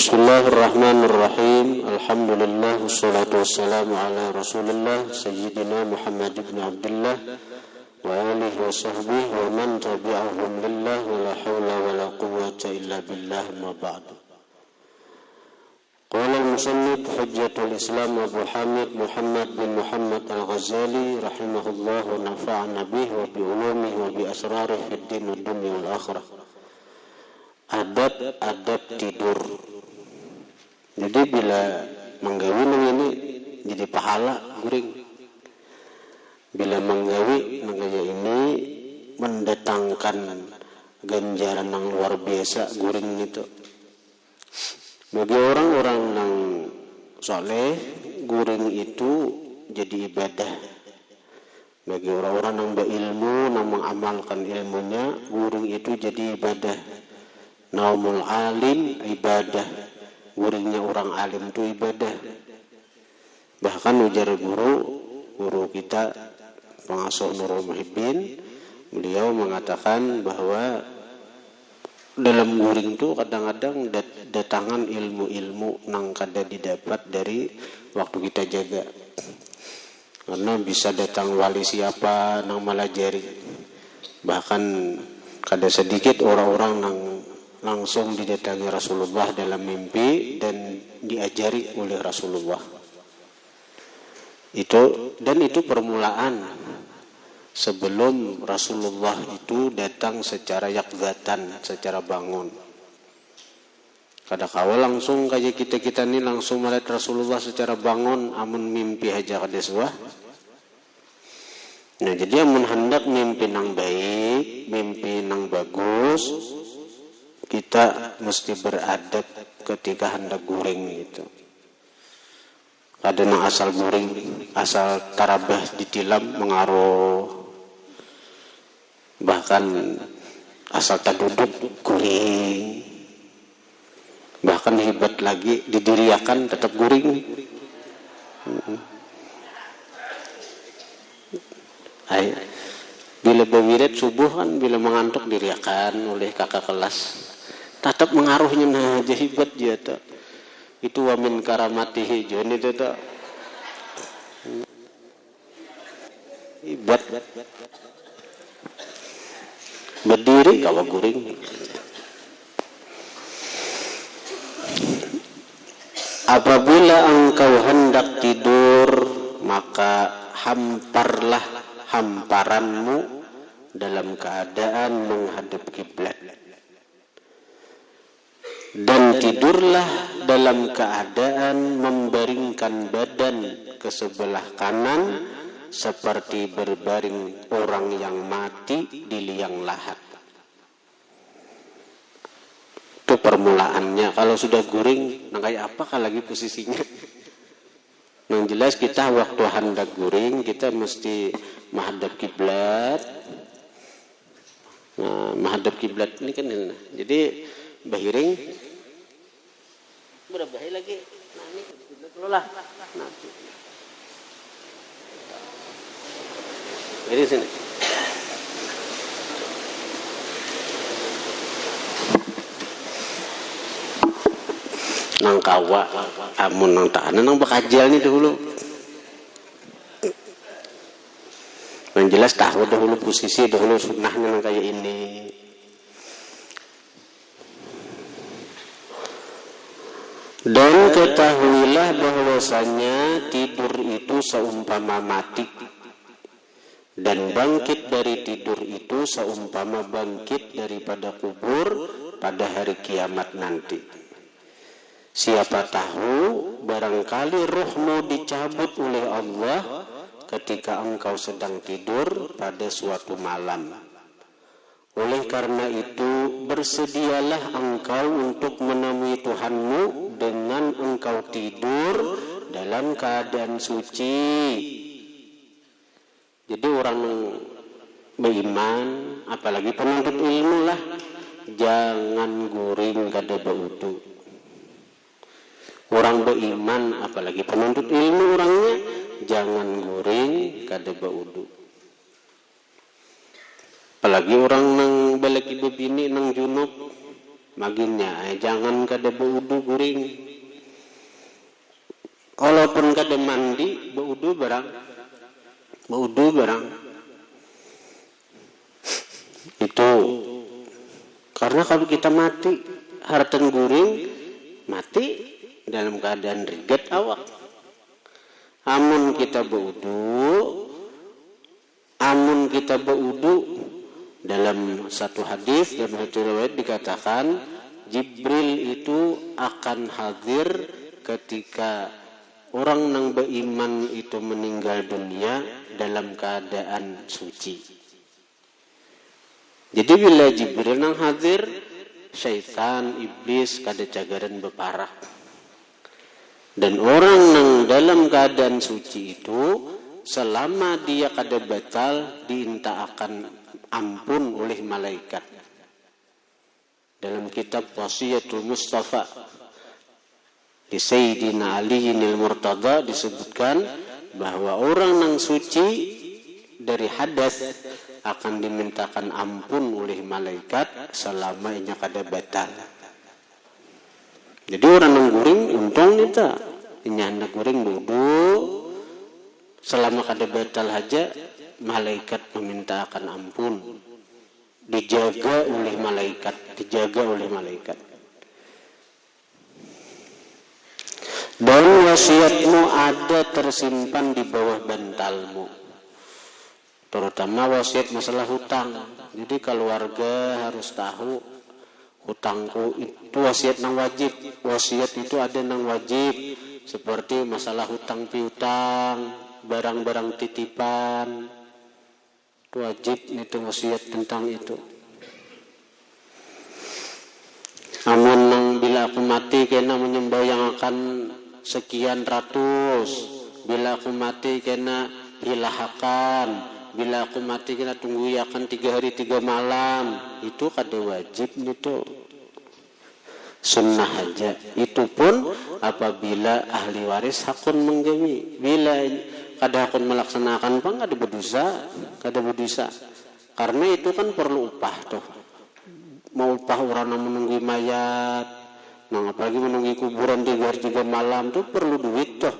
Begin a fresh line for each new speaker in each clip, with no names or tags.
Bismillahirrahmanirrahim. Alhamdulillah wassalatu wassalamu ala Rasulillah Sayyidina Muhammad ibn Abdullah wa alihi wa sahbihi wa man tabi'ahum lillah wa la hawla wa la quwwata illa billah ma ba'du. Qala al-musannif hujjatul Islam Abu Hamid Muhammad bin Muhammad al-Ghazali rahimahullah wa nafa'ana bihi wa bi ulumihi wa bi asrarihi fid din wad dunya wal akhirah. Adab tidur. Jadi bila menggawi ini jadi pahala guring. Bila menggawi ini mendatangkan ganjaran yang luar biasa guring itu. Bagi orang-orang yang soleh, guring itu jadi ibadah. Bagi orang-orang yang berilmu, yang mengamalkan ilmunya, guring itu jadi ibadah. Naumul alim ibadah, guringnya orang alim itu ibadah. Bahkan ujar guru kita pengasuh Nurul Muhibbin, beliau mengatakan bahwa dalam guring itu kadang-kadang datangan ilmu-ilmu nang kada didapat dari waktu kita jaga. Karena bisa datang wali siapa nang malajari. Bahkan kada sedikit orang-orang nang langsung didatangi Rasulullah dalam mimpi dan diajari oleh Rasulullah. Itu permulaan sebelum Rasulullah itu datang secara yakzatan, secara bangun. Kadang-kadang langsung kayak kita ini langsung melihat Rasulullah secara bangun, amun mimpi aja kada suah. Nah, jadi amun hendak mimpi nang baik, mimpi nang bagus, kita mesti beradab ketika hendak guring gitu. Ada yang asal guring, asal tarabah ditilam mengaruh, bahkan asal taduduk guring, bahkan hebat lagi didiriakan tetap guring. Bila berwirid subuh kan bila mengantuk diriakan oleh kakak kelas. Tetap mengaruhnya nah aja hebat dia tak. Itu wa min karamatihi jon itu tak. Hebat. Berdiri kalau guring. Apabila engkau hendak tidur, maka hamparlah hamparanmu dalam keadaan menghadap kiblat. Dan tidurlah dalam keadaan membaringkan badan ke sebelah kanan seperti berbaring orang yang mati di liang lahat. Itu permulaannya. Kalau sudah guring, nah kayak apa kalau lagi posisinya? Yang jelas kita waktu hendak guring kita mesti menghadap kiblat. Nah, menghadap kiblat ini kan ini. Jadi bahiring berapa bahaya lagi nah ini kelola nah jadi sini nang kawa amun nang tahanan nang bakajal nih dahulu yang jelas tahu dahulu posisi dahulu sunnahnya nang kayak ini. Dan ketahuilah bahwasanya tidur itu seumpama mati dan bangkit dari tidur itu seumpama bangkit daripada kubur pada hari kiamat nanti. Siapa tahu barangkali rohmu dicabut oleh Allah ketika engkau sedang tidur pada suatu malam. Oleh karena itu, bersedialah engkau untuk menemui Tuhanmu dengan engkau tidur dalam keadaan suci. Jadi orang beriman, apalagi penuntut ilmu lah, jangan guring kada baudu. Orang beriman, apalagi penuntut ilmu orangnya, jangan guring kada baudu. Apalagi orang nang balik ibu bini nang junub Maginya jangan kada beudu guring. Walaupun kada mandi beudu barang. Itu karena kalau kita mati hartan guring mati dalam keadaan rigat awak. Amun kita beudu dalam satu hadis dan satu riwayat dikatakan Jibril itu akan hadir ketika orang nang beriman itu meninggal dunia dalam keadaan suci. Jadi bila Jibril nang hadir, syaitan, iblis kada cagaran beparah. Dan orang nang dalam keadaan suci itu selama dia kada batal diinta akan ampun oleh malaikat. Dalam kitab Wasiyatul Mustafa di Sayyidina Ali al-Murtada disebutkan bahwa orang nang suci dari hadas akan dimintakan ampun oleh malaikat selama inya kada batal. Jadi orang nang guring untung nita inya hendak guring wudu selama kada batal haja malaikat meminta akan ampun, dijaga oleh malaikat. Dan wasiatmu ada tersimpan di bawah bantalmu, terutama wasiat masalah hutang. Jadi keluarga harus tahu hutangku itu wasiat nang wajib. Wasiat itu ada nang wajib seperti masalah hutang piutang, barang-barang titipan. Wajib itu wasiat tentang itu. Namun nang bila aku mati kena menyembayang akan sekian ratus, bila aku mati kena hilahakan, bila aku mati kena tunggu akan 3 hari 3 malam, itu kada wajib itu. Sunnah aja. Itu pun apabila ahli waris hakun menggawi. Bila kada hakun melaksanakan pun kada berdosa. Karena itu kan perlu upah toh. Mau upah orang yang menunggu mayat, nah apalagi menunggu kuburan 3 hari 3 malam tuh perlu duit toh.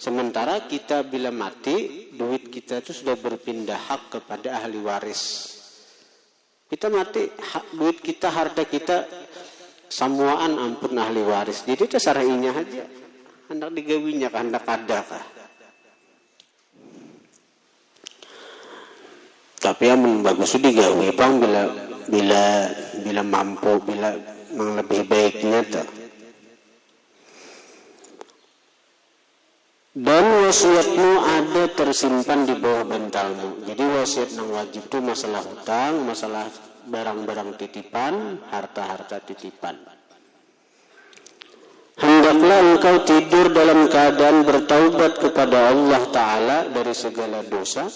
Sementara kita bila mati, duit kita itu sudah berpindah hak kepada ahli waris. Kita mati, duit kita, harta kita samuaan ampun ahli waris. Jadi terserah inya aja. Hendak digawinya kah, hendak ada kah. Tapi yang bagus itu digawi bang bila mampu, bila lebih baiknya tuh. Dan wasiatmu ada tersimpan di bawah bantalmu. Jadi wasiat yang wajib itu masalah hutang, masalah barang-barang titipan, harta-harta titipan. Hendaklah engkau tidur dalam keadaan bertaubat kepada Allah Ta'ala dari segala dosa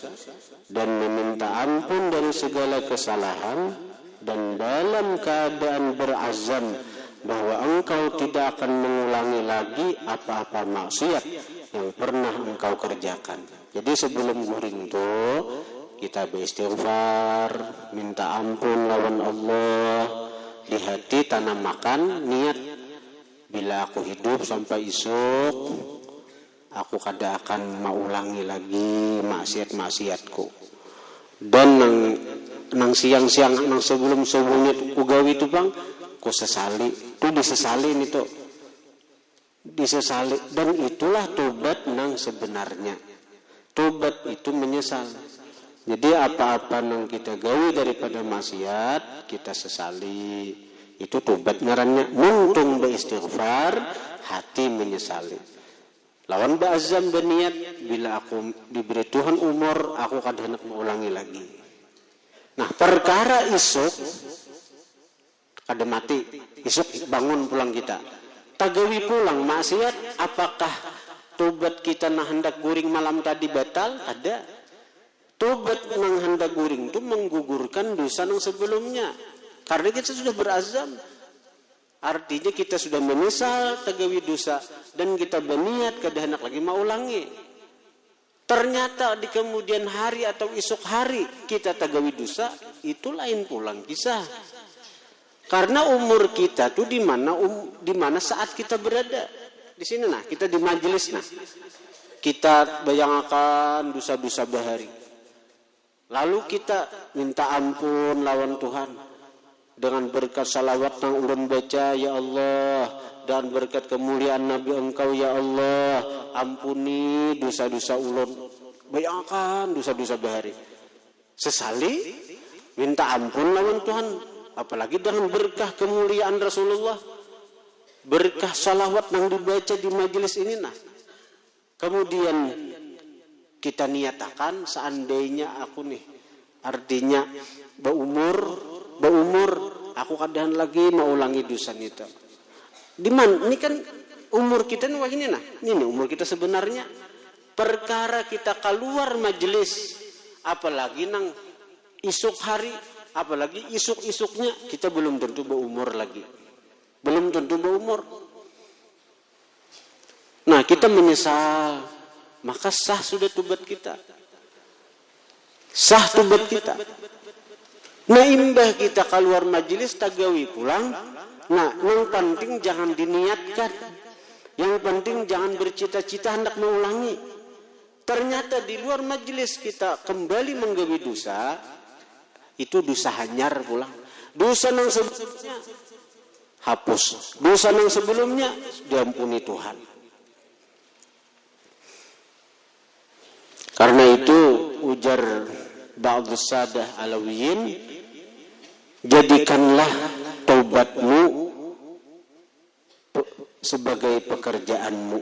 dan meminta ampun dari segala kesalahan, dan dalam keadaan berazam bahwa engkau tidak akan mengulangi lagi apa-apa maksiat yang pernah engkau kerjakan. Jadi sebelum guring itu kita beristighfar, minta ampun lawan Allah, di hati tanamkan niat, bila aku hidup sampai esok aku kada akan mengulangi lagi maksiat-maksiatku. Dan nang siang-siang nang sebelum-sebelumnya ugawi itu bang, ku sesali, tu disesali ini tuh, disesali. Dan itulah tobat nang sebenarnya. Tobat itu menyesal. Jadi apa-apa nang kita gawi daripada maksiat kita sesali, itu tobat ngarannya. Muntung beristighfar, hati menyesali. Lawan beazam berniat, bila aku diberi Tuhan umur, aku kada hendak mengulangi lagi. Nah, perkara esok kada mati, esok bangun pulang kita, tagawi pulang maksiat, apakah tobat kita nah hendak guring malam tadi batal? Ada. Tobat nang hendak guring itu menggugurkan dosa nang sebelumnya, karena kita sudah berazam. Artinya kita sudah menyesal tagawi dosa dan kita berniat kada hendak lagi mau ulangi. Ternyata di kemudian hari atau esok hari kita tagawi dosa, itu lain pulang kisah. Karena umur kita tuh di mana saat kita berada. Di sini nah, kita di majelis nah. Kita bayangkan dosa-dosa bahari. Lalu kita minta ampun lawan Tuhan. Dengan berkat salawat yang ulun baca, ya Allah. Dan berkat kemuliaan Nabi Engkau, ya Allah. Ampuni dosa-dosa ulun. Bayangkan dosa-dosa bahari. Sesali minta ampun lawan Tuhan. Apalagi dengan berkah kemuliaan Rasulullah. Berkah salawat yang dibaca di majelis ini nah. Kemudian kita niatakan seandainya aku nih. Artinya berumur aku kadang lagi mau ulangi dosa itu. Di mana? Ini kan umur kita nih ini nah. Ini umur kita sebenarnya. Perkara kita keluar majelis. Apalagi nang isuk hari. Apalagi isuk-isuknya kita belum tentu berumur lagi. Belum tentu berumur. Nah kita menyesal. Maka sah sudah tobat kita. Sah tobat kita. Nah imbah kita keluar majelis tagawi pulang. Nah yang penting jangan diniatkan. Yang penting jangan bercita-cita hendak mengulangi. Ternyata di luar majelis kita kembali menggawi dosa. Itu dosa hanyar pulang. Dosa yang sebelumnya hapus. Dosa yang sebelumnya diampuni Tuhan. Karena itu ujar ba'dus sadah alawiyin, jadikanlah taubatmu sebagai pekerjaanmu.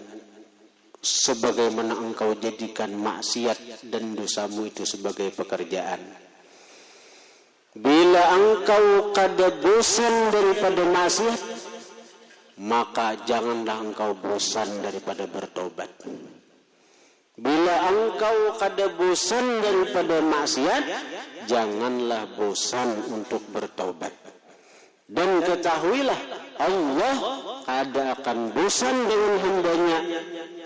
Sebagaimana engkau jadikan maksiat dan dosamu itu sebagai pekerjaan. Bila engkau kada bosan daripada maksiat, maka janganlah engkau bosan daripada bertobat. Bila engkau kada bosan daripada maksiat, janganlah bosan untuk bertobat. Dan ketahuilah Allah kada akan bosan dengan hambanya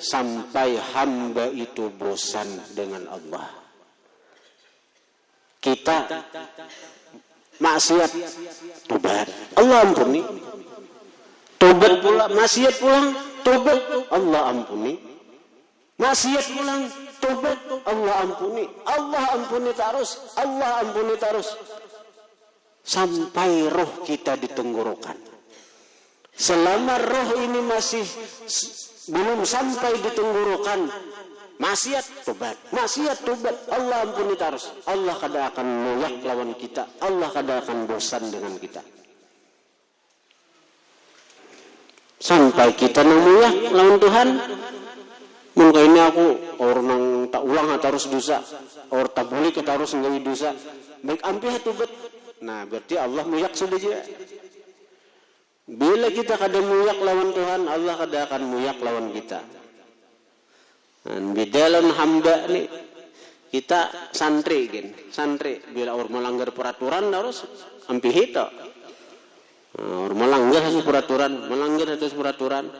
sampai hamba itu bosan dengan Allah. Kita maksiat, tobat, Allah ampuni. Tobat pula, maksiat pulang, tobat, Allah ampuni. Maksiat pulang, tobat, Allah ampuni. Allah ampuni terus, Allah ampuni terus. Sampai roh kita di tenggorokan. Selama roh ini masih belum sampai di tenggorokan, maksiat tobat, maksiat tobat, Allah ampuni terus. Allah kada akan muyak lawan kita. Allah kada akan bosan dengan kita. Sampai kita muyak lawan Tuhan. Mungkin ini aku orang nang tak ulang harus dosa, orang tak boleh kita harus nggawi dosa. Baik ampih tobat. Nah berarti Allah muyak sudah juga. Bila kita kada muyak lawan Tuhan, Allah kada akan muyak lawan kita. Dan di dalam hamba nih kita santri bila orang melanggar peraturan harus ampih itu. Orang melanggar atas peraturan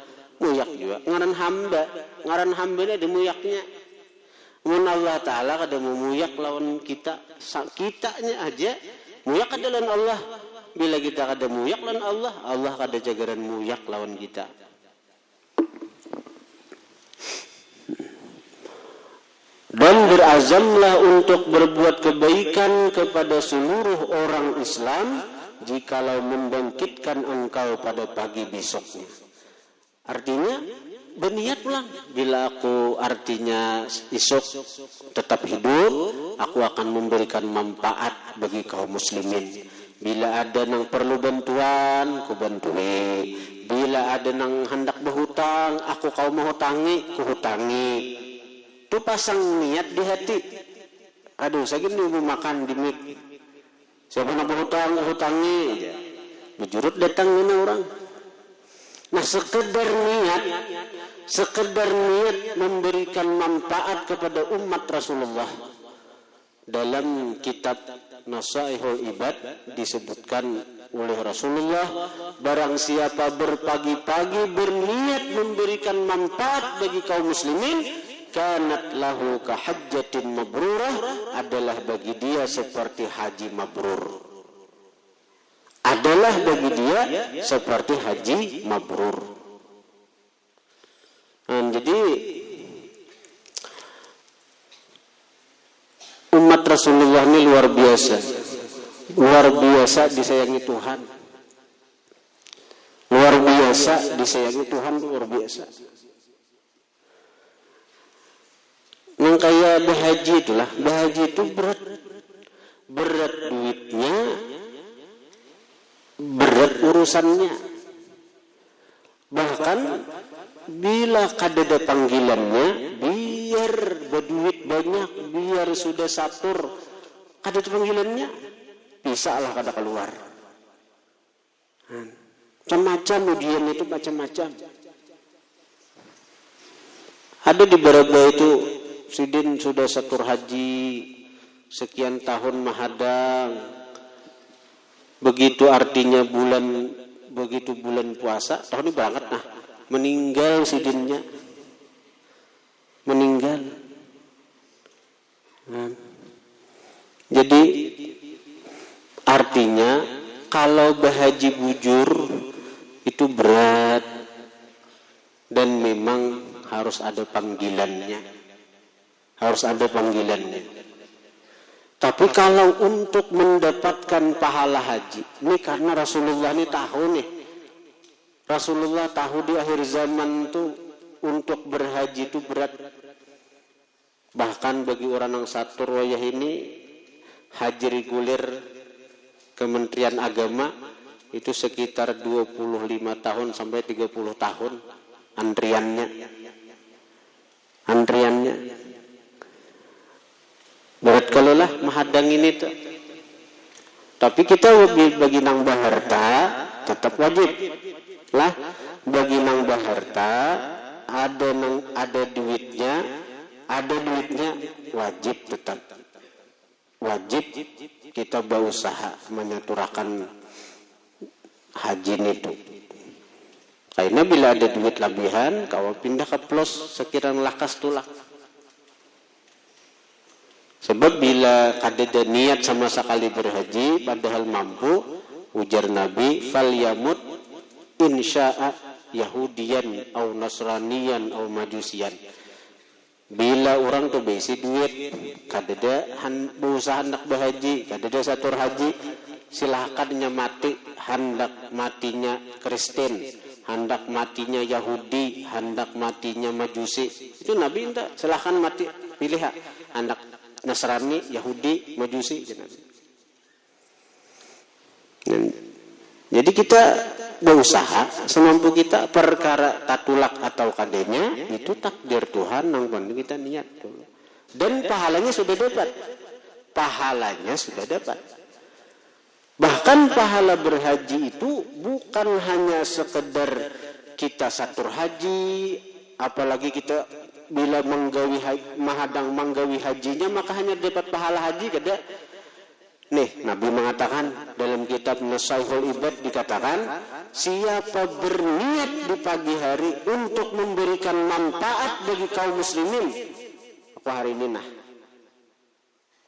muyak juga. Ngaran hamba ini ada muyaknya. Mun Allah Taala kada mau muyak lawan kitanya aja muyak kada lawan Allah. Bila kita kada muyak lawan Allah, Allah kada jagaran muyak lawan kita. Dan berazamlah untuk berbuat kebaikan kepada seluruh orang Islam jikalau membangkitkan engkau pada pagi besoknya. Artinya berniat pulang. Bila aku artinya esok tetap hidup, aku akan memberikan manfaat bagi kaum muslimin. Bila ada yang perlu bantuan, ku bantuin. Bila ada yang hendak berhutang, aku kau mau hutangi, ku hutangi. Itu pasang niat di hati. Aduh, saya gini mau makan di mik. Siapa nak berhutang, hutangi. Bejurut datang ini orang. Nah, sekedar niat memberikan manfaat kepada umat Rasulullah. Dalam kitab Nasaihul Ibad disebutkan oleh Rasulullah, barang siapa berpagi-pagi berniat memberikan manfaat bagi kaum muslimin, kanat lahu kahajjatin mabrurah, adalah bagi dia seperti haji mabrur. adalah bagi dia seperti haji mabrur. Jadi umat Rasulullah ini luar biasa disayangi Tuhan, luar biasa disayangi Tuhan, luar biasa. Yang kayak berhaji itulah, berhaji itu berat duitnya, berat urusannya. Bahkan bila kadada panggilannya, biar berduit banyak, biar sudah satur, kadada panggilannya, bisa lah kada keluar. Macam-macam ujian itu, macam-macam. Ada di Baraba itu, Sidin sudah satur haji, sekian tahun mahadang. Begitu artinya begitu bulan puasa, tahun ini berangkat nah, meninggal Sidinnya. Meninggal. Jadi artinya kalau berhaji bujur itu berat dan memang harus ada panggilannya. Harus ada panggilannya. Tapi kalau untuk mendapatkan pahala haji, ini karena Rasulullah ini tahu nih. Rasulullah tahu di akhir zaman itu untuk berhaji itu berat. Bahkan bagi orang yang satur wayah ini, haji reguler Kementerian Agama itu sekitar 25 tahun sampai 30 tahun antriannya. Berat kalau lah mahadang ini tuh. Tapi kita bagi nang baharta tetap wajib lah. Bagi nang baharta ada duitnya wajib tetap. Wajib kita berusaha menyaturakan haji itu. Karena bila ada duit lebihan, kau pindah ke plus sekiranya lakas tulak. Sebab bila kadada niat sama sekali berhaji padahal mampu, ujar Nabi, falyamut insya'a yahudiyan au nasraniyan au majusiyan. Bila orang tuh besi duit, kadada berusaha hendak berhaji, kadada satur haji, silakannya mati, hendak matinya Kristen, hendak matinya Yahudi, hendak matinya Majusi. Itu Nabi enggak, silakan mati, pilih hendak Nasrani, Yahudi, Majusi. Jadi kita berusaha semampu kita, perkara tatulak atau kadenya itu takdir Tuhan yang penting kita niat dulu. Dan pahalanya sudah dapat. Bahkan pahala berhaji itu bukan hanya sekedar kita satur haji, apalagi kita bila mahadang menggawi hajinya maka hanya dapat pahala haji kada. Nih, Nabi mengatakan dalam kitab Nasaihul Ibad dikatakan, siapa berniat di pagi hari untuk memberikan manfaat bagi kaum muslimin, apa hari ini nah,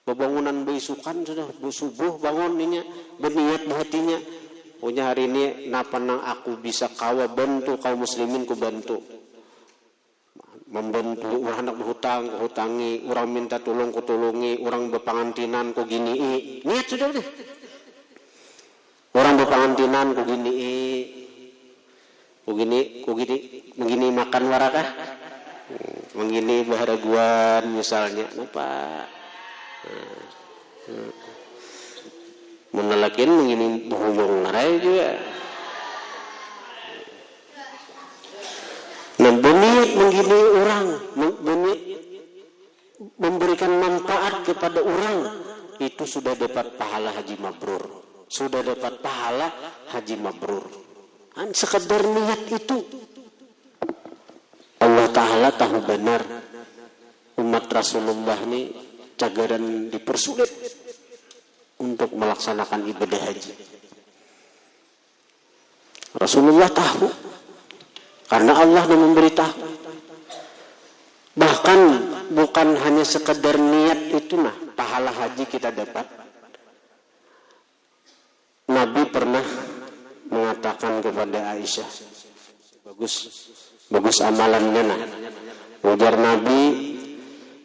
bebangunan beisukan sudah subuh bangun ininya, berniat di hatinya, punya hari ini napa nang aku bisa kawa bantu kaum muslimin ku bantu. Membantu orang hendak berhutang, hutangi, orang minta tolong, ku tolongi, orang berpangantinan, ku gini, niat sudah deh. Orang berpangantinan, ku gini makan warakah, mengini baharaguan misalnya, apa? Menelakin mengini buhuyong narai juga. Nah, berniat menggini orang, memberikan manfaat kepada orang, itu sudah dapat pahala haji mabrur. Sekedar niat itu. Allah Ta'ala tahu benar umat Rasulullah ini cagaran dipersulit untuk melaksanakan ibadah haji. Rasulullah tahu. Karena Allah yang memberitahu. Bahkan bukan hanya sekedar niat itu pahala haji kita dapat. Nabi pernah mengatakan kepada Aisyah, bagus amalannya nah. Ujar Nabi,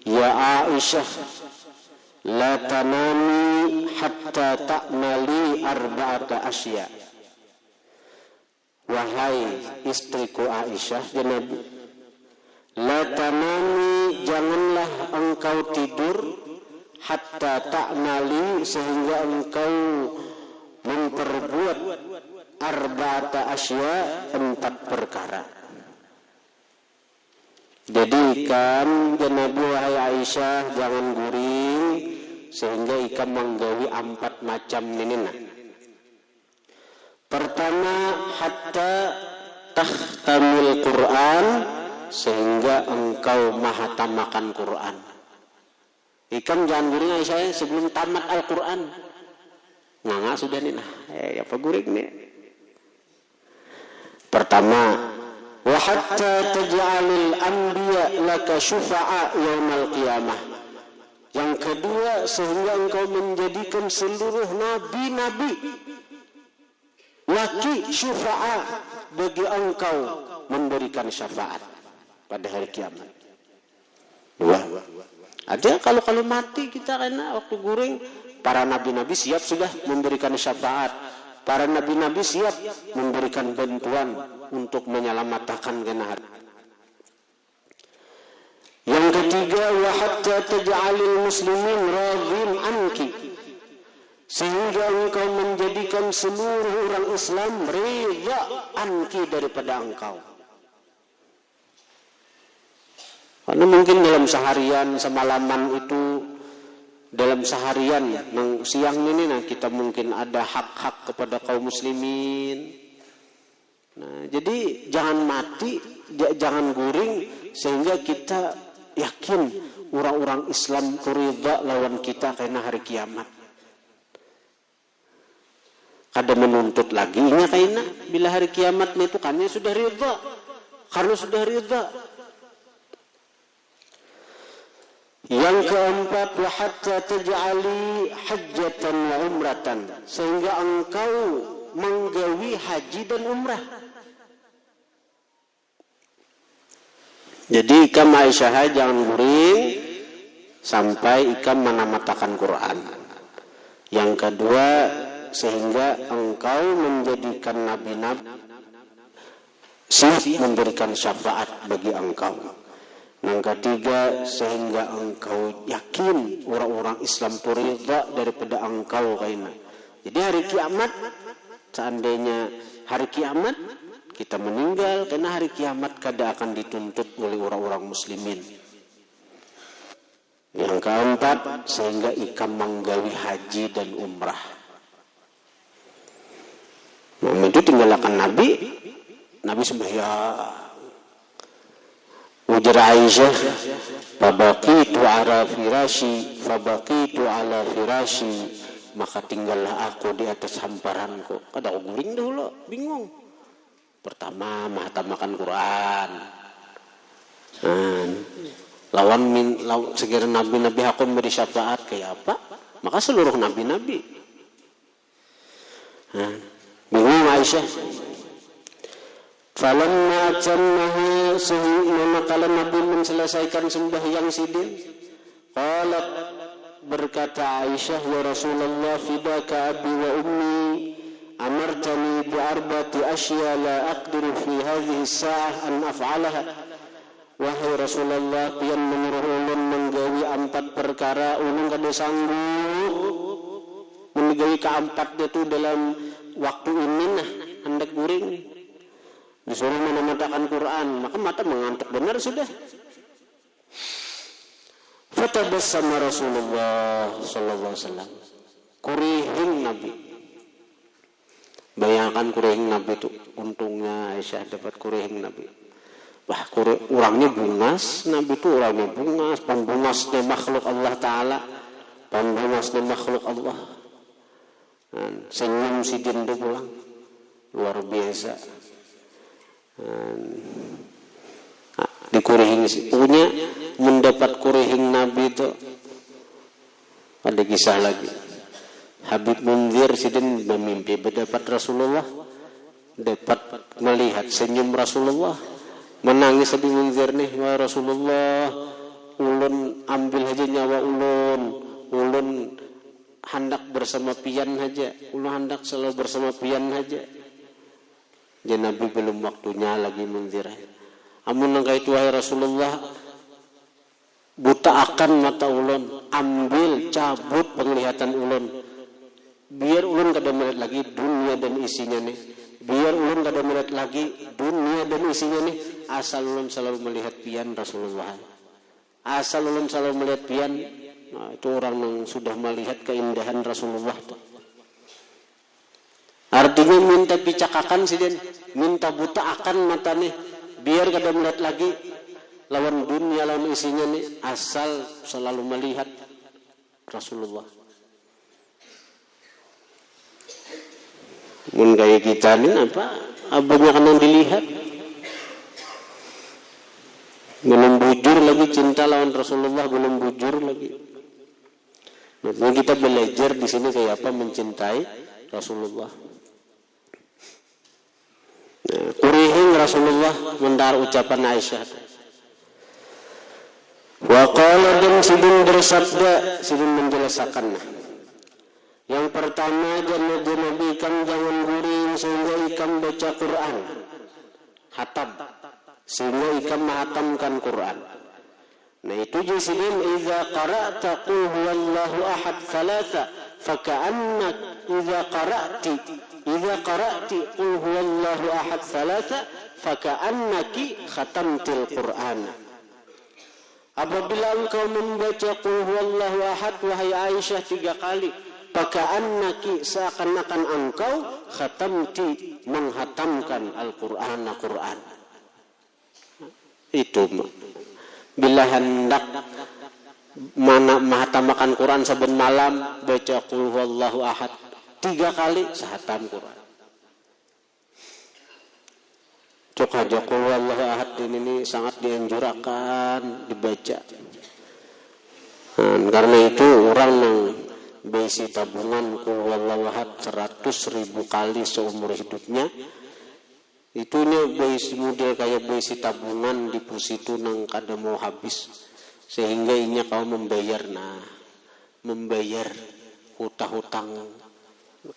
ya Aisyah, la tanami hatta ta'mali arba'ata asya. Wahai istriku Aisyah, ya Nabi, la tanami, janganlah engkau tidur, hatta ta'mali, sehingga engkau memperbuat arba'ata asya, 4 perkara. Jadi ikan ya Nabi, wahai Aisyah, jangan guring sehingga ikan menggawi 4 macam ini nah. Pertama, hatta tahtamil Quran, sehingga engkau mahatamakan Quran. Ikan jangan guring Aisyah sebelum tamat Al-Quran. Nggak sudah nih nah. Apa guring nih? Pertama, wa hatta taj'alil anbiya laka syufa'a yaumal qiyamah. Yang kedua, sehingga engkau menjadikan seluruh nabi-nabi laki syufa'a, bagi engkau memberikan syafaat pada hari kiamat. Wah. Ada kalau mati kita karena waktu guring, para nabi-nabi siap sudah memberikan syafaat. Para nabi-nabi siap memberikan bantuan untuk menyelamatkan genahar. Yang ketiga, wa hatta taj'alil muslimin radhin anki, sehingga engkau menjadikan seluruh orang Islam ridha anki, daripada engkau. Karena mungkin dalam seharian semalaman itu, dalam seharian siang ini nah, kita mungkin ada hak-hak kepada kaum muslimin. Nah, jadi jangan mati, jangan guring, sehingga kita yakin orang-orang Islam ridha lawan kita karena hari kiamat. Kada menuntut lagi nya kaina bila hari kiamat itu kannya sudah ridha. Karena sudah ridha. Yang keempat, wa hatta taj'ali hajjatan wa umratan, sehingga engkau menggawi haji dan umrah. Jadi ikam Aisyah jangan guring sampai ikam menamatakan Quran. Yang kedua, sehingga engkau menjadikan nabi-nabi siap memberikan syafaat bagi engkau. Yang ketiga, sehingga engkau yakin orang-orang Islam itu ridha daripada engkau kaina. Jadi hari kiamat, seandainya hari kiamat kita meninggal, karena hari kiamat kada akan dituntut oleh orang-orang muslimin. Yang keempat, sehingga ikam menggawi haji dan umrah. Nah, itu tinggalkan Nabi sembahyang. Ujar Aisyah, fabaqitu ala firashi, maka tinggallah aku di atas hamparanku. Kada aku guring dahulu, bingung. Pertama, mahatamakan Quran. Lawan sekiranya nabi-nabi aku memberi syafaat kayak apa? Maka seluruh nabi-nabi. Bingung Aisyah. Falamma atammaha, sehingga kala Nabi menselesaikan sembahyang sidin, qalat, berkata Aisyah, ya Rasulullah, fidaka abi wa ummi, amartani bi arba'ati asya la aqdiru fi hadhihi as-sa'ah an af'alaha. Wahai Rasulullah, pian menyuruh ulun menggawi 4 perkara, ulun kada sanggup menggawi keempat itu dalam waktu ini nah, hendak guring. Disuruh menamatakan Quran, maka mata mengantuk benar sudah. Fatabassama Rasulullah sallallahu alaihi wasallam. Kurihing Nabi. Bayangkan kurihing Nabi itu, untungnya Aisyah dapat kurihing Nabi. Wah, orangnya bungas, Nabi itu orangnya bungas, pembungasnya makhluk Allah Ta'ala, pembungasnya makhluk Allah. Senyum si dindu pulang, luar biasa. Di kurihing punya mendapat kurihing Nabi itu ada kisah lagi. Habib Munzir sidin bermimpi berdapat Rasulullah, dapat melihat senyum Rasulullah, menangis Habib Munzir nih, wah Rasulullah, ulun ambil aja nyawa ulun hendak bersama pian aja, ulun hendak selalu bersama pian aja. Ya Nabi belum waktunya lagi Munzir. Amun nangka itu wahai Rasulullah, buta akan mata ulun, ambil cabut penglihatan ulun, biar ulun kada melihat lagi dunia dan isinya nih, biar ulun kada melihat lagi dunia dan isinya nih, asal ulun selalu melihat pian Rasulullah, asal ulun selalu melihat pian. Nah, itu orang yang sudah melihat keindahan Rasulullah tuh. Artinya minta picakakan sih, minta buta akan mata nih, biar kada melihat lagi lawan dunia lawan isinya nih, asal selalu melihat Rasulullah. Mun kayak kita nih apa? Abangnya kan yang dilihat. Belum bujur lagi cinta lawan Rasulullah, belum bujur lagi. Nah, kita belajar di sini kayak apa mencintai Rasulullah. Nah, kurihing Rasulullah mendar ucapan Aisyah. Wa qala dan sidin bersabda, sidin menjelaskan. Yang pertama, Nabi ikam jangan guring sehingga ikam baca Quran. Hatam. Sehingga ikam menghatamkan Quran. Nah itu jisidin idza qara'ta qul huwallahu ahad thalatha faka'annak idza qara'ti qul huwallahu ahad thalatha faka'annaki khatamtil Quran. Apabila engkau membaca qul huwallahu ahad wahai Aisyah 3 kali, faka'annaki seakan-akan engkau khatamti menghatamkan Al-Qur'an. Itu bila hendak menghatamakan Quran saben malam, baca qul huwallahu ahad 3 kali sehatam Quran. Cuk aja qul huwallahu ahad ini sangat dianjurkan dibaca. Karena itu orang yang berisi tabungan qul huwallahu ahad 100.000 kali seumur hidupnya, itunya berisi model kayak berisi tabungan di pos itu nang kada mau habis, sehingga inya kau membayar hutang-hutang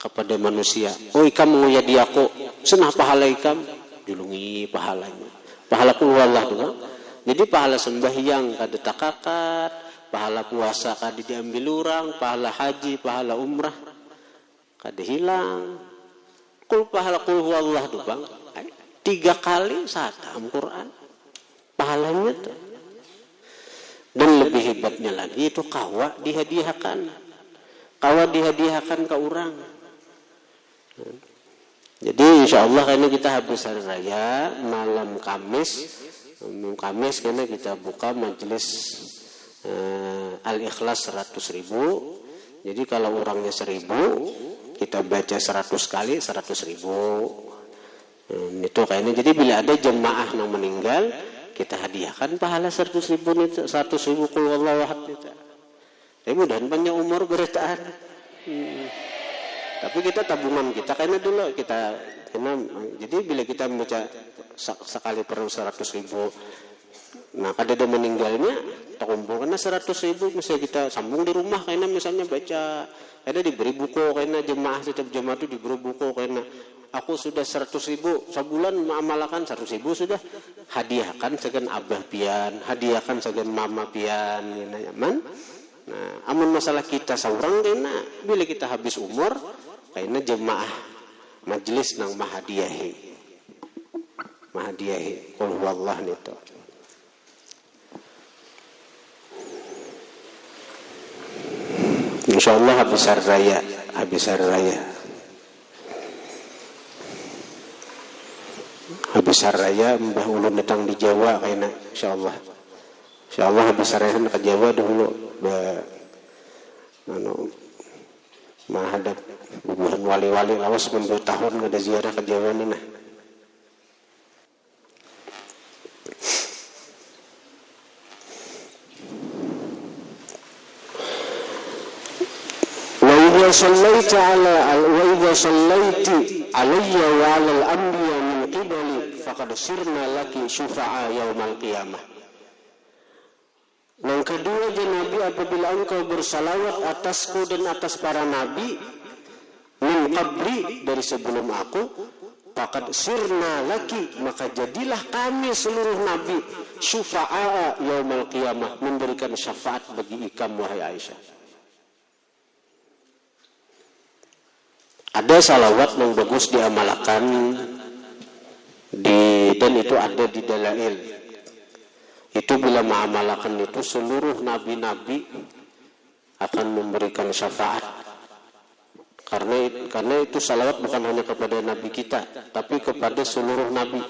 kepada manusia. Oh ikam mau ya diako senah pahala ikam julungi pahalanya, pahala kulwallah tuh kan. Jadi pahala sembahyang kada takakat, pahala puasa kada diambil orang, pahala haji, pahala umrah kada hilang. Pahala kulwallah tuh bang 3 kali khatam Quran pahalanya tuh. Dan lebih hebatnya lagi itu kawa dihadiahkan ke orang. Jadi insya Allah karena kita habis hari raya malam Kamis karena kita buka majelis Al-Ikhlas 100.000. Jadi kalau orangnya 1.000 kita baca 100 kali 100.000. Itu kayaknya. Jadi bila ada jemaah yang meninggal, kita hadiahkan pahala 100.000 itu, 100.000 qul huwallahu ahad itu. Tapi mudahan panjang umur beritaan. Tapi kita tabungan kita kayaknya dulu kita jadi bila kita membaca sekali per 100.000, nah kada ada meninggalnya, kita kumpulkan 100.000, misalnya kita sambung di rumah kayaknya misalnya baca, kayaknya diberi buku, kayaknya setiap jemaah itu diberi buku, kayaknya aku sudah 100.000 sebulan mengamalkan 100.000 sudah, hadiahkan segan abah pian, hadiahkan segan mama pian, ya man. Nah, amun masalah kita seorang kena bila kita habis umur, kayaknya jemaah majelis nang mahadiahi qul huwallah itu. Insyaallah habis hari raya. Habis raya Mbah Ulun datang di Jawa kayaknya insyaallah habis raya ke Jawa dulu menghadap bubuhan wali-wali lawas 10 tahun ada ziarah ke Jawa nih nah. Wa idza sallaiti alayya wa 'alal anbiya min qibali faqad sirna laki syufa'a yaumal qiyamah. Yang kedua, Nabi, apabila engkau bersalawat atasku dan atas para nabi min qabli, dari sebelum aku, faqad sirna laki, maka jadilah kami seluruh nabi syufa'a yaumal qiyamah, memberikan syafaat bagi ikam wahai Aisyah. Ada salawat yang bagus diamalkan dan itu ada di dalail. Itu bila mengamalkan itu seluruh nabi-nabi akan memberikan syafaat. Karena itu salawat bukan hanya kepada nabi kita, tapi kepada seluruh nabi.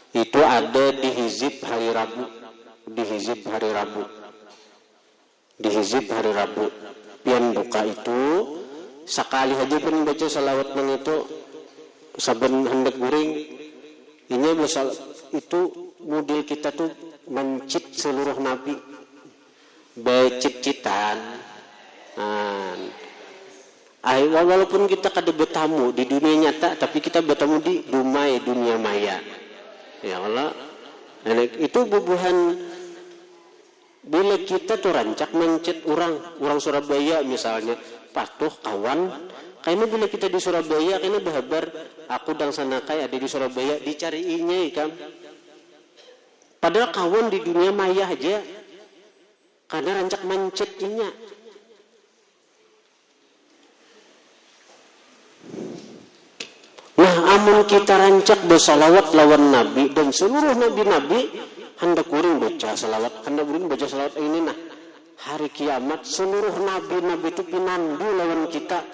Itu ada di hizib hari Rabu. Di hizib hari Rabu. Pian buka itu sekali aja pun baca salawat nang itu saben hendak guring. Ini itu model kita tuh mencit seluruh nabi, becit-citan. Walaupun kita kada bertamu di dunia nyata, tapi kita bertamu di dunia maya. Ya Allah, itu bubuhan. Bila kita tuh rancak mencit orang Surabaya misalnya, patuh kawan. Kayaknya bila kita di Surabaya, kayaknya berhabar aku dan sanakai ada di Surabaya, dicariinnya kan. Padahal kawan di dunia maya aja, karena rancak mencetnya. Nah, amun kita rancak bersalawat lawan Nabi dan seluruh nabi-nabi, hendak kuring baca salawat ini. Nah, hari kiamat seluruh nabi-nabi itu pinandu lawan kita.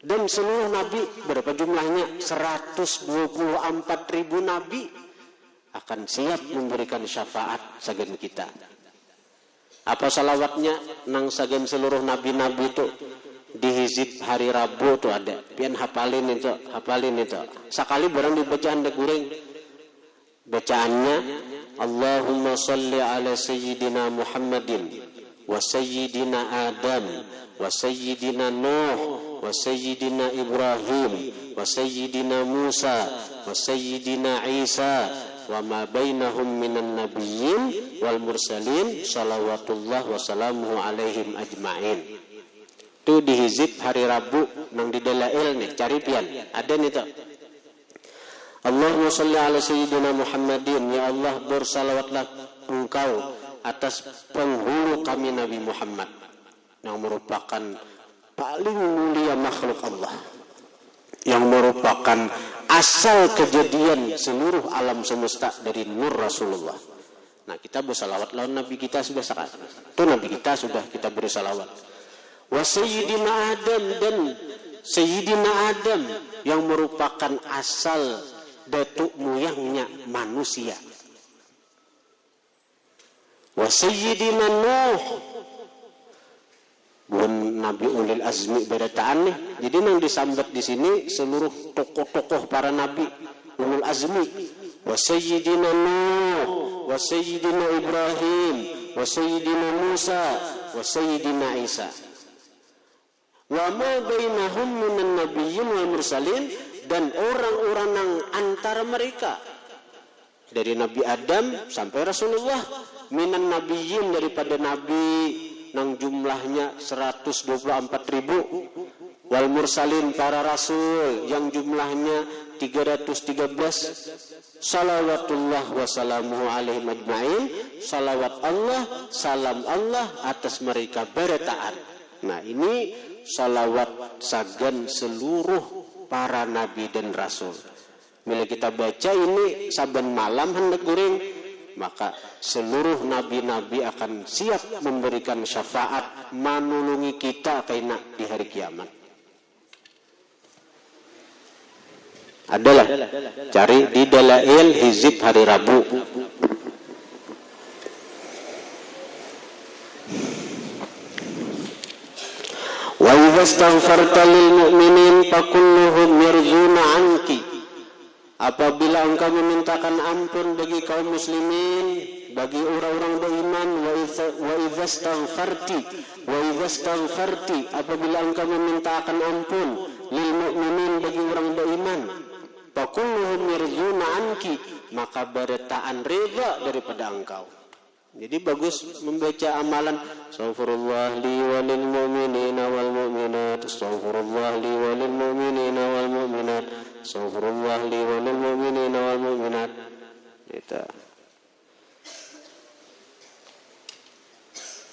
Dan seluruh nabi, berapa jumlahnya? 124.000 nabi akan siap memberikan syafaat sagan kita. Apa salawatnya? Nang sagan seluruh nabi-nabi itu di hizib hari Rabu tuh ada. Pian hafalin itu. Sekali barang dibaca hendak kuring. Bacaannya Allahumma salli ala sayyidina Muhammadin wa sayyidina Adam wa sayyidina Nuh wa sayyidina Ibrahim wa sayyidina Musa wa sayyidina Isa wa ma bainahum minan nabiyyin wal mursalin salawatullah wa salamuhu alaihim ajma'in. Itu di hizib hari Rabu nang di dalail nih, cari pian. Ada nih tuh. Allahumma salli ala sayyidina Muhammadin, ya Allah bersalawatlah engkau atas penghulu kami Nabi Muhammad yang merupakan paling mulia makhluk Allah, yang merupakan asal kejadian seluruh alam semesta dari nur Rasulullah. Nah, kita bersalawat lawan Nabi kita sudah sakat. Itu Nabi kita sudah kita beri salawat. Wa sayyidina Adam, dan Sayyidina Adam yang merupakan asal datuk moyangnya manusia. Wa sayyidina Nuh, bukan Nabi Ulil Azmi berataan nih. Jadi yang disambat di sini seluruh tokoh-tokoh para nabi Ulul Azmi. Wa sayyidina Nuh, wa sayyidina Ibrahim, wa sayyidina Musa, wa sayyidina Isa. Wa ma bainahum minan nabiyyin wal mursalin, dan orang-orang yang antara mereka dari Nabi Adam sampai Rasulullah, minan nabiyyin, daripada nabi nang jumlahnya 124.000, wal mursalin, para rasul yang jumlahnya 313. Salawatullah wa salamuhu alaihim ajma'in, salawat Allah, salam Allah atas mereka berataan. Nah, ini salawat sagan seluruh para nabi dan rasul. Bila kita baca ini saben malam hendak guring, maka seluruh nabi-nabi akan siap memberikan syafaat manulungi kita kaina di hari kiamat. Adalah cari di dalail hizib hari Rabu. Wa idza astaghfarta lil mu'minin fakulluhum yarjuna anki apabila engkau memintakan ampun bagi kaum muslimin, bagi orang-orang beriman, wa idzastaghfarti, apabila engkau memintakan ampun lil mu'minin bagi orang beriman, fakulluhum yarzuna anki, maka bertaan reda daripada engkau. Jadi bagus membaca amalan astaghfirullah li walil mu'minina wal mu'minat, astaghfirullah li walil mu'minina wal mu'minat, astaghfirullah li walil mu'minina wal mu'minat. Itu.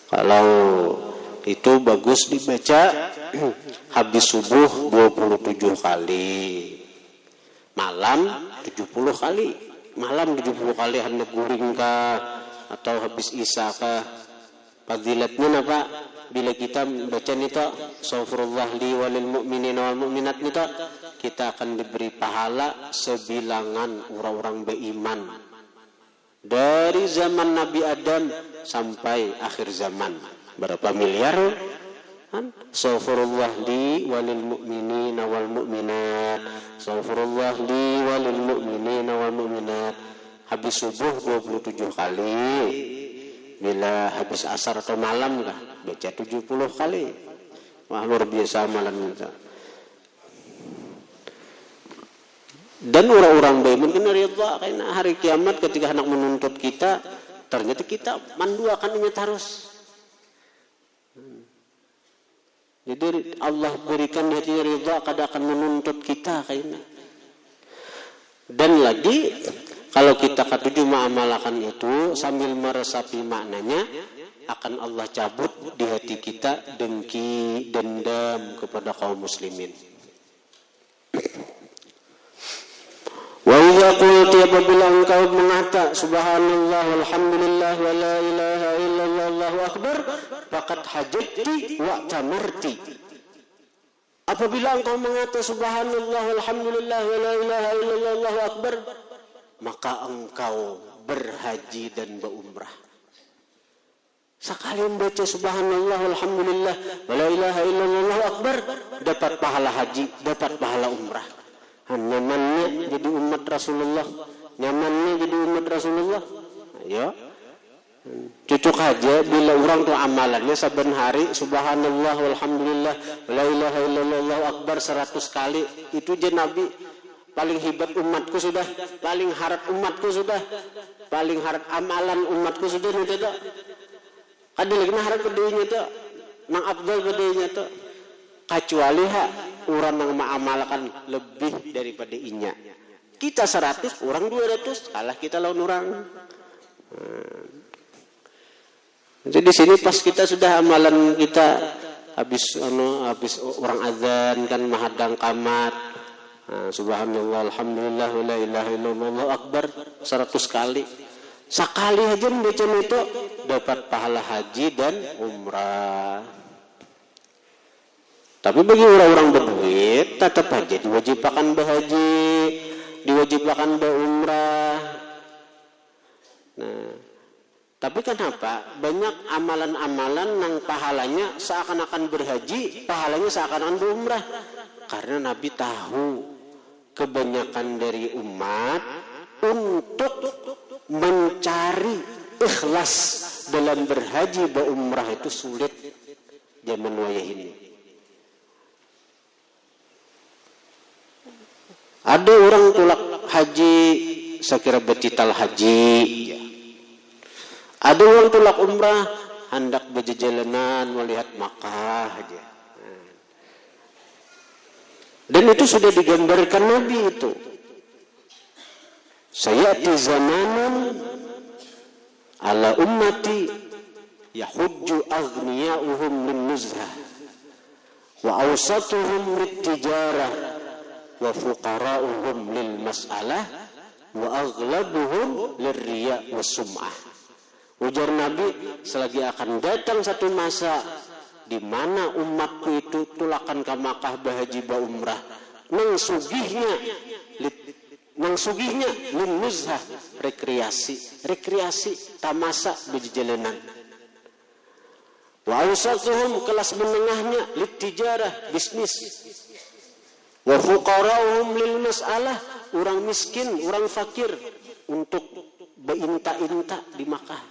Kalau itu bagus dibaca habis subuh 27 kali. Malam 70 kali. Malam 70 kali hendak guring kah atau habis isya kah. Fadilatnya apa? Bila kita baca nita astaghfirullah li walil mu'minina wal mu'minat nita, kita akan diberi pahala sebilangan orang-orang beriman dari zaman Nabi Adam sampai akhir zaman. Berapa miliar? Astaghfirullah li walil mu'minina wal mu'minat, astaghfirullah li walil mu'minina wal mu'minat. Habis subuh 27 kali. Bila habis asar atau malam kah, baca 70 kali. Wah, luar biasa amalan kita. Dan orang-orang beriman kena ridha karena hari kiamat ketika hendak menuntut kita, ternyata kita manduakan ingat terus. Jadi Allah berikan hatinya ridha kada akan menuntut kita kayaknya. Dan lagi kalau kita katuju mengamalkan itu sambil meresapi maknanya, akan Allah cabut di hati kita dengki, dendam kepada kaum muslimin. Wa idza qulta, apabila engkau mengata subhanallah walhamdulillah wa la ilaha illallah Allahu akbar, faqad hajjati wa tamarti. Apabila engkau mengata subhanallah walhamdulillah wa la ilaha illallah Allahu akbar, maka engkau berhaji dan berumrah. Sekali membaca subhanallah walhamdulillah wa la ilaha illallah Allahu akbar, dapat pahala haji, dapat pahala umrah. Nyamannya jadi umat Rasulullah, nyamannya jadi umat Rasulullah. Ayo, cucuk aja bila orang tuh amalannya saben hari subhanallah walhamdulillah wa la ilaha illallah Allahu akbar 100 kali, itu je Nabi paling hebat umatku sudah, paling harap umatku sudah, paling harap amalan umatku sudah itu tak. Ada lagi nah harap gedenya tu, nang afdal gedenya tu. Kecuali orang yang mengamalkan lebih daripada inya. Kita 100, orang 200, kalah kita lawan orang. Jadi di sini pas kita sudah amalan kita habis orang azan kan mahadang kamat. Subhanallah alhamdulillah wa la ilaha illallah Allahu akbar 100 kali. Sekali aja membaca itu dapat pahala haji dan umrah. Tapi bagi orang-orang berduit tetap aja diwajibkan berhaji, diwajibkan berumrah. Nah, tapi kenapa banyak amalan-amalan yang pahalanya seakan-akan berhaji, pahalanya seakan-akan berumrah? Karena Nabi tahu kebanyakan dari umat untuk mencari ikhlas dalam berhaji berumrah itu sulit zaman wayah ini. Ada orang tulak haji, saya kira betital haji. Ada orang tulak umrah, hendak berjalanan melihat Makkah aja. Dan itu sudah digambarkan Nabi itu. Sayati zamanun ala ummati yahujju aghniya'uhum min nuzhah wa awsatuhum lit-tijarah wa fuqara'uhum lil mas'alah wa aghlabuhum lirriya' was-sum'ah. Ujar Nabi, selagi akan datang satu masa di mana umatku itu tulakan ke Makkah berhaji berumrah, nang sugihnya lin nuzhah, rekreasi tamasa berjalanan. Wa awsatuhum, kelas menengahnya, lit tijarah, bisnis. Wa fuqara'uhum lil mas'alah, orang miskin, orang fakir untuk beinta-inta di Makkah.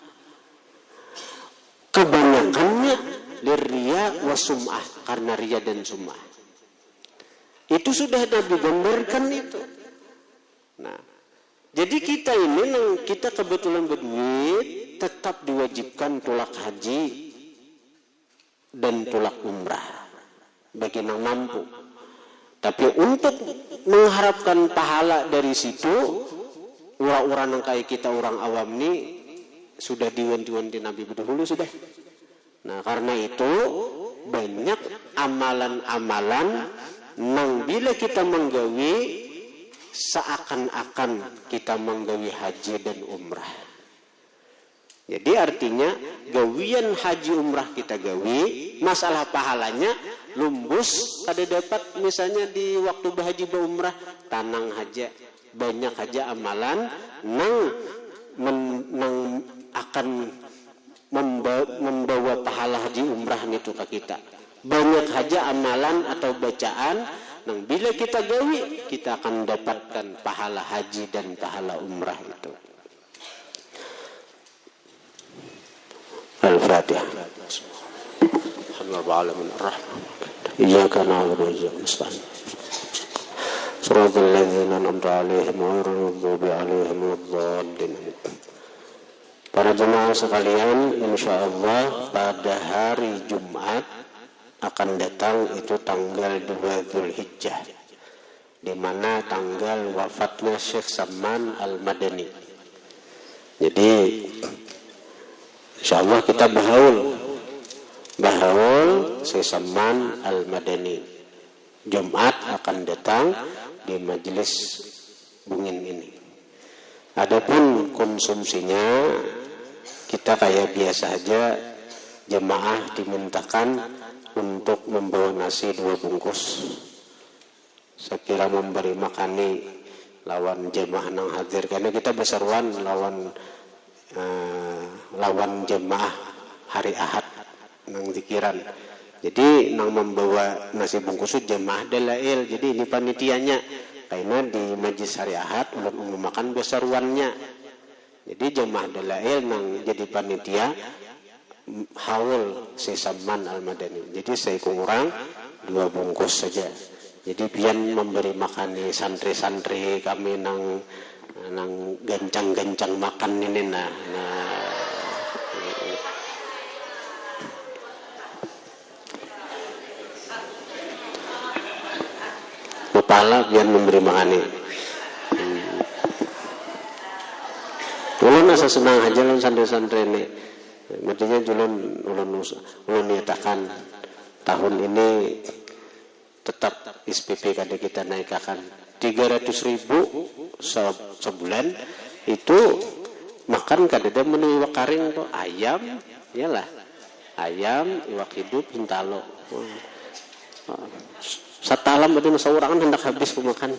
Kebanyakannya liria wa sum'ah, karena ria dan sum'ah. Itu sudah Nabi gambarkan itu. Nah, jadi kita ini, kita kebetulan berduit, tetap diwajibkan tulak haji dan tulak umrah bagi yang mampu. Tapi untuk mengharapkan pahala dari situ, orang-orang yang kayak kita orang awam ini sudah diwanti-wanti Nabi dahulu sudah. Nah, karena itu banyak amalan-amalan nang bila kita menggawi seakan-akan kita menggawi haji dan umrah. Jadi artinya gawian haji umrah kita gawi, masalah pahalanya lumbus kada dapat, misalnya di waktu berhaji berumrah tanang haja, banyak haja amalan nang akan membawa pahala haji umrah itu ke kita. Banyak haja amalan atau bacaan nang bila kita gawi kita akan dapatkan pahala haji dan pahala umrah itu. Al-Fatihah. Alhamdulillah ar-Rahman. Iyyaka na'budu wa iyyaka nasta'in. Shiratal ladzina an'amta 'alaihim ghairil maghdubi 'alaihim wad-dallin. Para jemaah sekalian, insyaallah pada hari Jumat akan datang itu tanggal 2 Zulhijjah, di mana tanggal wafatnya Syekh Samman Al-Madani. Jadi insyaallah kita bahaul Syekh Samman Al-Madani. Jumat akan datang di majelis bungin ini. Adapun konsumsinya kita kayak biasa aja, jemaah dimintakan untuk membawa nasi 2 bungkus. Saya kira memberi makani lawan jemaah nang hadir, karena kita berseruan lawan jemaah hari Ahad nang zikiran. Jadi nang membawa nasi bungkus jemaah dalail. Jadi ini panitianya, karena di majlis hari Ahad ulun makan berseruannya. Jadi jemaah dalail nang jadi panitia haul Syekh Samman Al-Madani. Jadi saya kurang 2 bungkus saja. Jadi biar memberi makan nih santri-santri kami nang gancang-gancang makan ini nah. Kepala biar memberi makan nih. Ulun asa senang aja lan santri-santri ini. Maksudnya ulun nyatakan tahun ini tetap SPP kada kita naikkan 300.000 sebulan, itu makan kada ada menu iwak karing tuh ayam, iyalah ayam iwak hidup hintalo. Satalam ada saurangan hendak habis pemakan.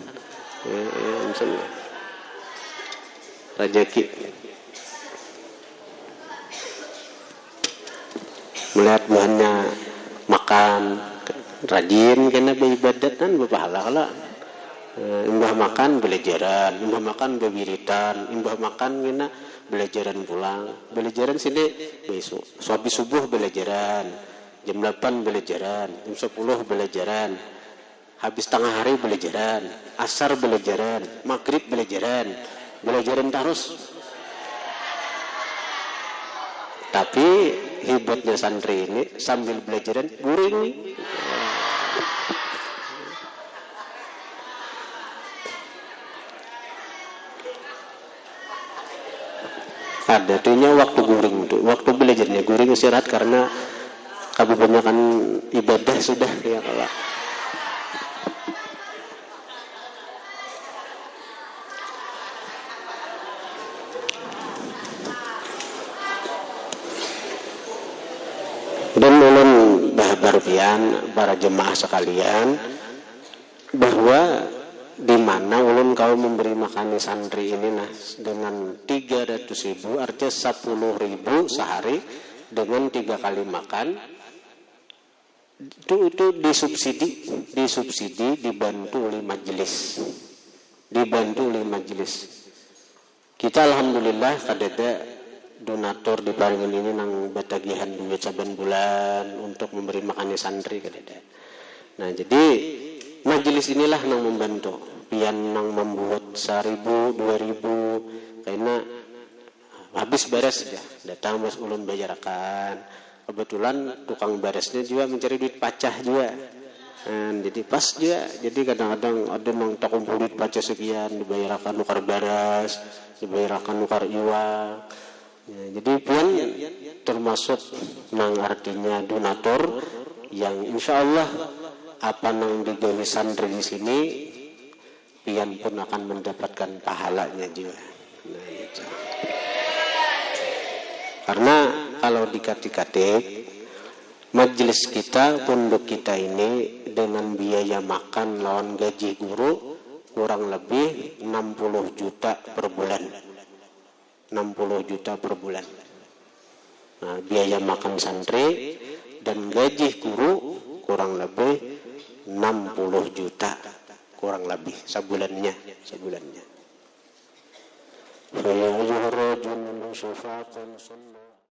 Rajaki melihat bahannya makan rajin kena beribadat kan berpahala kala. Imbah makan belajaran, imbah makan bewiritan, imbah makan kena belajaran pulang. Belajaran sini besok. Habis subuh belajaran, jam 8 belajaran, jam 10 belajaran. Habis tengah hari belajaran, asar belajaran, maghrib belajaran terus. Tapi hebatnya santri ini sambil belajaran guring nih. Ada tuhnya waktu guring tuh, waktu belajarnya guring istirahat karena kebanyakan ibadah sudah ya kalau. Dan ulun bahabarpian para jemaah sekalian bahwa di mana ulun kau memberi makan santri ini nah dengan 300.000 artinya 10.000 sehari dengan 3 kali makan itu disubsidi dibantu oleh majelis. dibantu oleh majelis. Kita alhamdulillah kadada donatur di paringan ini nang batagihan duit saben bulan untuk memberi makannya santri kadada. Nah jadi majelis inilah nang membantu, pian nang membuat 1.000, 2.000, karena habis beres ya, datang mas ulun bayarakan. Kebetulan tukang beresnya juga mencari duit pacah juga. Jadi pas juga, jadi kadang-kadang ada nang tak kumpul duit pacah sekian, dibayarkan nukar beres, dibayarkan nukar iwak. Ya, jadi pian termasuk nang artinya donatur yang insya Allah apa nang digawe santri di sini pian pun akan mendapatkan pahalanya juga. Nah, itu. Karena kalau dikatik-katik majelis kita, pondok kita ini dengan biaya makan lawan gaji guru kurang lebih 60 juta per bulan. 60 juta per bulan. Nah, biaya makan santri dan gaji guru kurang lebih 60 juta kurang lebih sebulannya.